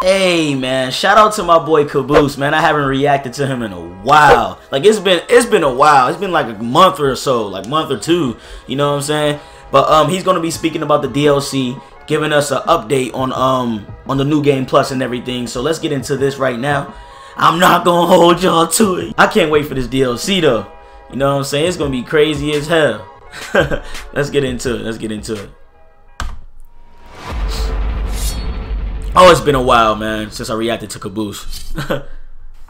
Hey man, shout out to my boy Caboose, man. I haven't reacted to him in a while. Like it's been a while. It's been like a month or so, like month or two. You know what I'm saying? But he's gonna be speaking about the DLC, giving us an update on the new game plus and everything. So let's get into this right now. I'm not gonna hold y'all to it. I can't wait for this DLC though. You know what I'm saying? It's gonna be crazy as hell. Let's get into it. Let's get into it. Oh, it's been a while, man, since I reacted to Caboose.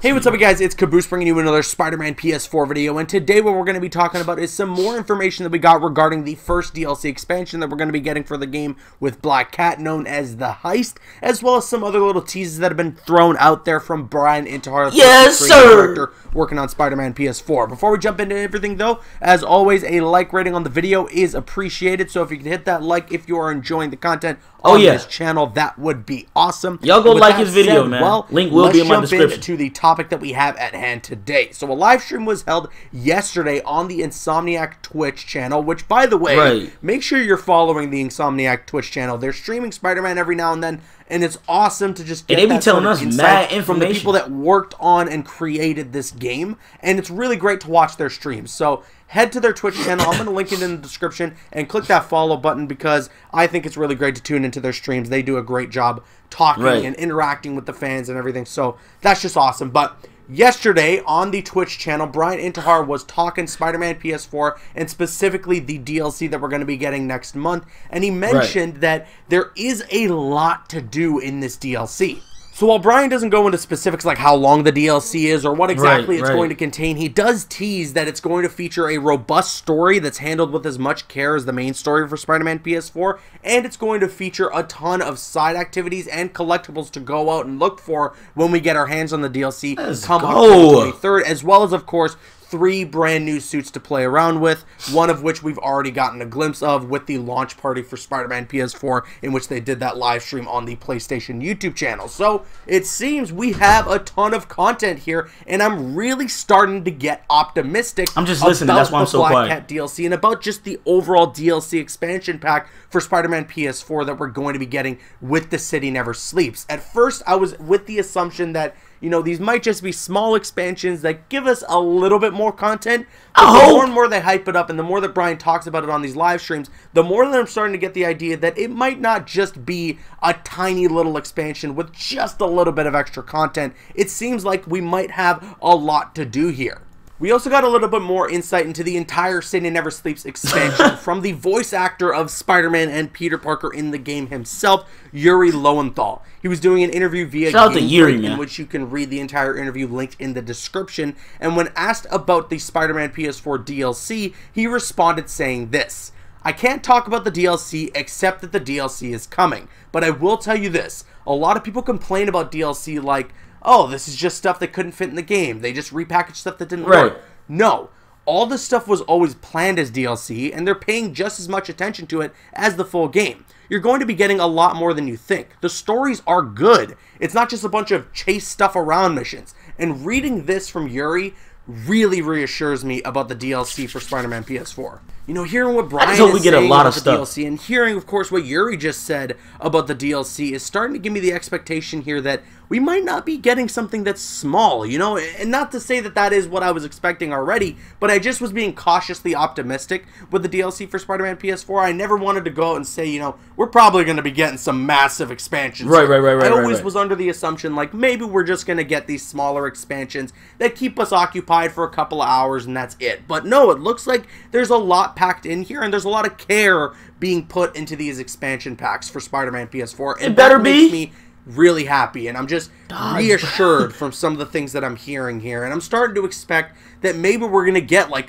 Hey, what's up, you guys? It's Caboose bringing you another Spider-Man PS4 video, and today what we're going to be talking about is some more information that we got regarding the first DLC expansion that we're going to be getting for the game with Black Cat, known as The Heist, as well as some other little teases that have been thrown out there from Brian Intihar, the director working on Spider-Man PS4. Before we jump into everything, though, as always, a like rating on the video is appreciated, so if you can hit that like if you are enjoying the content on this channel, that would be awesome. Y'all go like his video, man. Well, link will be in my description. Let's jump into the topic that we have at hand today. So a live stream was held yesterday on the Insomniac Twitch channel, which, by the way, make sure you're following the Insomniac Twitch channel. They're streaming Spider-Man every now and then, and it's awesome to just get that sort of insight from the people that worked on and created this game, and it's really great to watch their streams. So head to their Twitch channel. I'm going to link it in the description, and click that follow button because I think it's really great to tune into their streams. They do a great job talking and interacting with the fans and everything, so that's just awesome. But yesterday on the Twitch channel, Brian Intihar was talking Spider-Man PS4 and specifically the DLC that we're going to be getting next month, and he mentioned that there is a lot to do in this DLC. So while Brian doesn't go into specifics like how long the DLC is or what exactly it's going to contain, he does tease that it's going to feature a robust story that's handled with as much care as the main story for Spider-Man PS4, and it's going to feature a ton of side activities and collectibles to go out and look for when we get our hands on the DLC come October 23rd, as well as, of course, 3 brand new suits to play around with, one of which we've already gotten a glimpse of with the launch party for Spider-Man PS4, in which they did that live stream on the PlayStation YouTube channel. So it seems we have a ton of content here, and I'm really starting to get optimistic. I'm just listening, that's why I'm so quiet. Black Cat DLC and about just the overall DLC expansion pack for Spider-Man PS4 that we're going to be getting with The City Never Sleeps. At first, I was with the assumption that, you know, these might just be small expansions that give us a little bit more content. But the more and more they hype it up, and the more that Brian talks about it on these live streams, the more that I'm starting to get the idea that it might not just be a tiny little expansion with just a little bit of extra content. It seems like we might have a lot to do here. We also got a little bit more insight into the entire City Never Sleeps expansion from the voice actor of Spider-Man and Peter Parker in the game himself, Yuri Lowenthal. He was doing an interview via Game in which you can read the entire interview linked in the description, and when asked about the Spider-Man PS4 DLC, he responded saying this: "I can't talk about the DLC except that the DLC is coming, but I will tell you this, a lot of people complain about DLC like, oh, this is just stuff that couldn't fit in the game. They just repackaged stuff that didn't work." No. All this stuff was always planned as DLC, and they're paying just as much attention to it as the full game. You're going to be getting a lot more than you think. The stories are good. It's not just a bunch of chase stuff around missions. And reading this from Yuri really reassures me about the DLC for Spider-Man PS4. You know, hearing what Brian is saying about the DLC and hearing, of course, what Yuri just said about the DLC is starting to give me the expectation here that we might not be getting something that's small, you know, and not to say that that is what I was expecting already, but I just was being cautiously optimistic with the DLC for Spider-Man PS4. I never wanted to go out and say, you know, we're probably going to be getting some massive expansions. I always was under the assumption, like, maybe we're just going to get these smaller expansions that keep us occupied for a couple of hours and that's it. But no, it looks like there's a lot packed in here, and there's a lot of care being put into these expansion packs for Spider-Man PS4, and that makes me really happy, and I'm just reassured from some of the things that I'm hearing here, and I'm starting to expect that maybe we're going to get like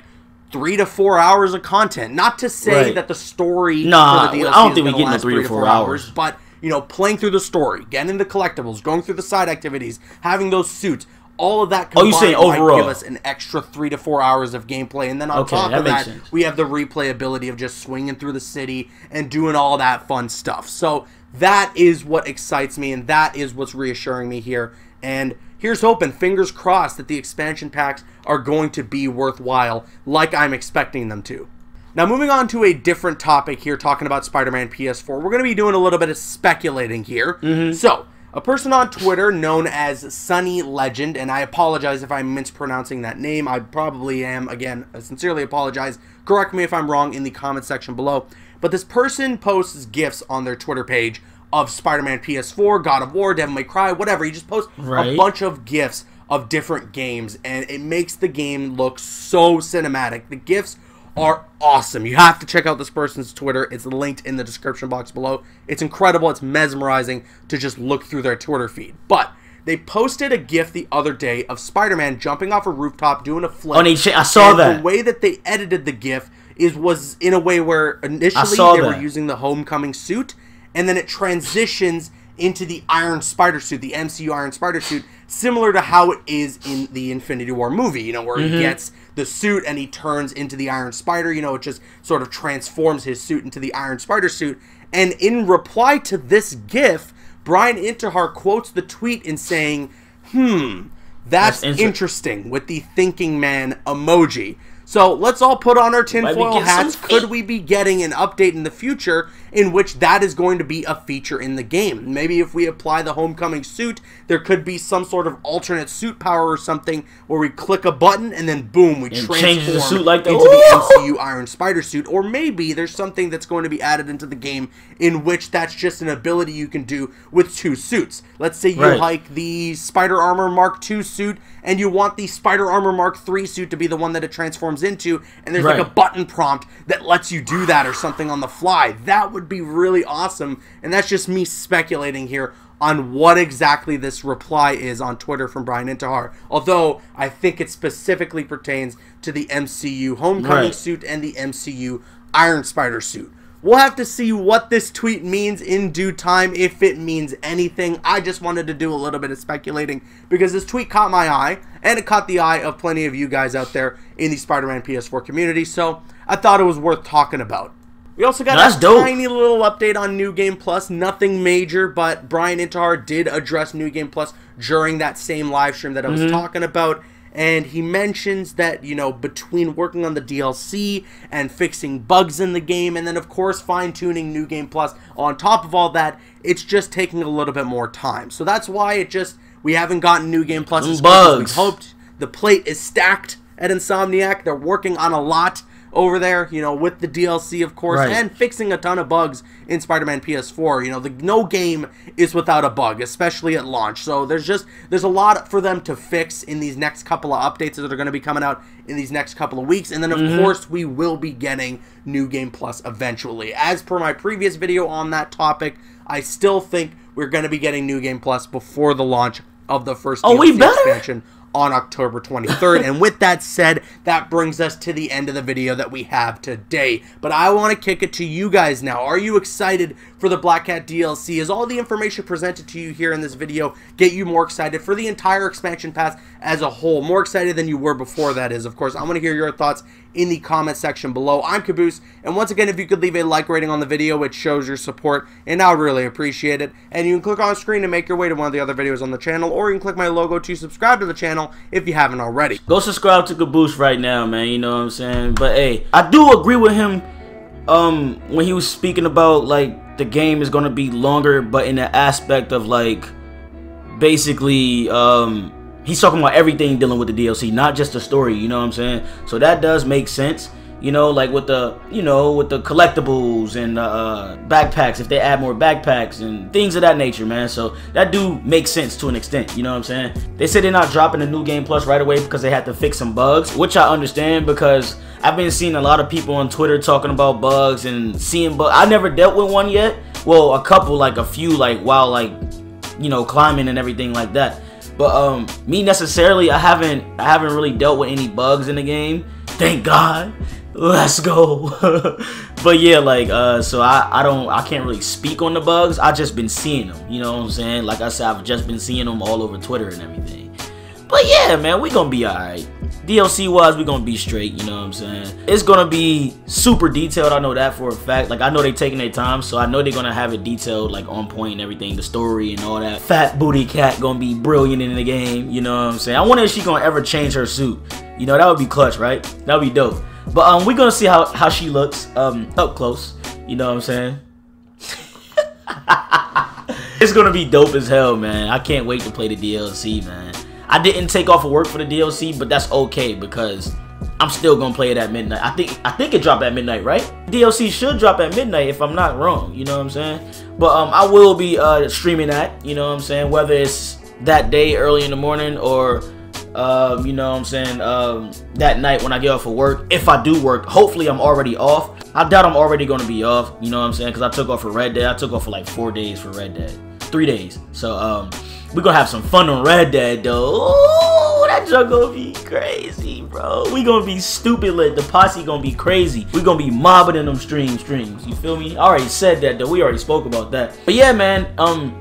3 to 4 hours of content. Not to say that the story for the DLC I don't think we get 3 to 4 hours, but, you know, playing through the story, getting the collectibles, going through the side activities, having those suits, all of that combined might give us an extra 3 to 4 hours of gameplay. And then on top of that, we have the replayability of just swinging through the city and doing all that fun stuff. So that is what excites me, and that is what's reassuring me here. And here's hoping, fingers crossed, that the expansion packs are going to be worthwhile like I'm expecting them to. Now, moving on to a different topic here, talking about Spider-Man PS4, we're going to be doing a little bit of speculating here. So, A person on Twitter known as Sunny Legend, and I apologize if I'm mispronouncing that name. I probably am. Again, I sincerely apologize. Correct me if I'm wrong in the comment section below. But this person posts GIFs on their Twitter page of Spider-Man PS4, God of War, Devil May Cry, whatever. He just posts a bunch of GIFs of different games, and it makes the game look so cinematic. The GIFs are awesome. You have to check out this person's Twitter. It's linked in the description box below. It's incredible. It's mesmerizing to just look through their Twitter feed. But they posted a GIF the other day of Spider-Man jumping off a rooftop doing a flip. I saw that. The way that they edited the GIF was in a way where initially they were using the Homecoming suit, and then it transitions into the Iron Spider suit, the MCU Iron Spider suit, similar to how it is in the Infinity War movie, you know, where he gets the suit and he turns into the Iron Spider, you know, it just sort of transforms his suit into the Iron Spider suit. And in reply to this GIF, Brian Intihar quotes the tweet in saying, that's interesting, with the thinking man emoji. So let's all put on our tinfoil hats. Could we be getting an update in the future in which that is going to be a feature in the game? Maybe if we apply the Homecoming suit, there could be some sort of alternate suit power or something where we click a button and then boom, we transform the suit like into the MCU Iron Spider suit. Or maybe there's something that's going to be added into the game in which that's just an ability you can do with two suits. Let's say you like the Spider Armor Mark II suit and you want the Spider Armor Mark III suit to be the one that it transforms into, and there's like a button prompt that lets you do that or something on the fly. That would be really awesome, and that's just me speculating here on what exactly this reply is on Twitter from Brian Intihar, although I think it specifically pertains to the MCU Homecoming suit and the MCU Iron Spider suit. We'll have to see what this tweet means in due time, if it means anything. I just wanted to do a little bit of speculating because this tweet caught my eye, and it caught the eye of plenty of you guys out there in the Spider-Man PS4 community, so I thought it was worth talking about. We also got a tiny little update on New Game Plus. Nothing major, but Brian Intihar did address New Game Plus during that same live stream that I was talking about. And he mentions that, you know, between working on the DLC and fixing bugs in the game, and then, of course, fine-tuning New Game Plus on top of all that, it's just taking a little bit more time. So that's why we haven't gotten New Game Plus as quick as we hoped. The plate is stacked at Insomniac. They're working on a lot over there, you know, with the DLC, of course, and fixing a ton of bugs in Spider-Man PS4. You know, no game is without a bug, especially at launch. So there's a lot for them to fix in these next couple of updates that are going to be coming out in these next couple of weeks. And then, of course, we will be getting New Game Plus eventually. As per my previous video on that topic, I still think we're going to be getting New Game Plus before the launch of the first DLC expansion on October 23rd. And with that said, that brings us to the end of the video that we have today. But I want to kick it to you guys now. Are you excited for the Black Cat DLC? Is all the information presented to you here in this video get you more excited for the entire expansion pass as a whole? More excited than you were before, that is, of course. I want to hear your thoughts in the comment section below. I'm Caboose, and once again, if you could leave a like rating on the video, it shows your support, and I would really appreciate it. And you can click on screen to make your way to one of the other videos on the channel, or you can click my logo to subscribe to the channel if you haven't already. Go subscribe to Caboose right now, man, you know what I'm saying? But hey, I do agree with him when he was speaking about, like, the game is gonna be longer, but in the aspect of, like, basically, he's talking about everything dealing with the DLC, not just the story, you know what I'm saying? So that does make sense, you know, like with the, you know, with the collectibles and backpacks, if they add more backpacks and things of that nature, man. So that do make sense to an extent, you know what I'm saying? They said they're not dropping the New Game Plus right away because they had to fix some bugs, which I understand, because I've been seeing a lot of people on Twitter talking about bugs and seeing bugs. I never dealt with one yet. Well, a couple, like a few, like while, like, you know, climbing and everything like that. But me necessarily, I haven't really dealt with any bugs in the game. Thank God. Let's go. But yeah, like so I can't really speak on the bugs. I just been seeing them, you know what I'm saying? Like I said, I've just been seeing them all over Twitter and everything. But yeah, man, we gonna be alright. DLC wise, we gonna be straight, you know what I'm saying? It's gonna be super detailed, I know that for a fact. Like, I know they taking their time, so I know they're gonna have it detailed, like on point and everything, the story and all that. Fat booty cat gonna be brilliant in the game, you know what I'm saying? I wonder if she gonna ever change her suit. You know, that would be clutch, right? That would be dope. But we're gonna see how she looks up close, you know what I'm saying? It's gonna be dope as hell, man. I can't wait to play the DLC, man. I didn't take off of work for the DLC, but that's okay because I'm still gonna play it at midnight. I think it dropped at midnight, right? DLC should drop at midnight if I'm not wrong. You know what I'm saying? But I will be streaming that. You know what I'm saying? Whether it's that day early in the morning or you know what I'm saying, that night when I get off of work. If I do work, hopefully I'm already off. I doubt I'm already gonna be off. You know what I'm saying? Because I took off for Red Dead. I took off for like 4 days for Red Dead. 3 days. So we're gonna have some fun on Red Dead though. Ooh, that junk gonna be crazy, bro. We gonna be stupid lit. The posse gonna be crazy. We gonna be mobbing in them streams. You feel me? I already said that though. We already spoke about that. But yeah, man.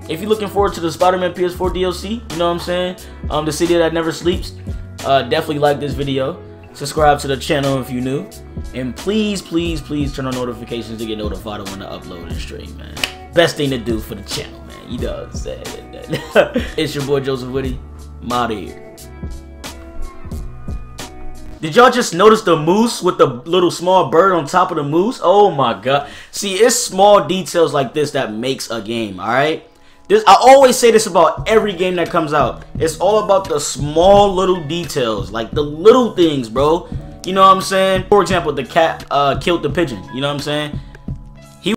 If you're looking forward to the Spider-Man PS4 DLC, you know what I'm saying? The city that never sleeps. Definitely like this video. Subscribe to the channel if you're new. And please, please, please turn on notifications to get notified of when I upload and stream, man. Best thing to do for the channel, man. You know what I'm saying? It's your boy Joseph Witty. I'm out of here. Did y'all just notice the moose with the little small bird on top of the moose? Oh my god. See, it's small details like this that makes a game, alright? I always say this about every game that comes out. It's all about the small little details. Like the little things, bro. You know what I'm saying? For example, the cat killed the pigeon. You know what I'm saying?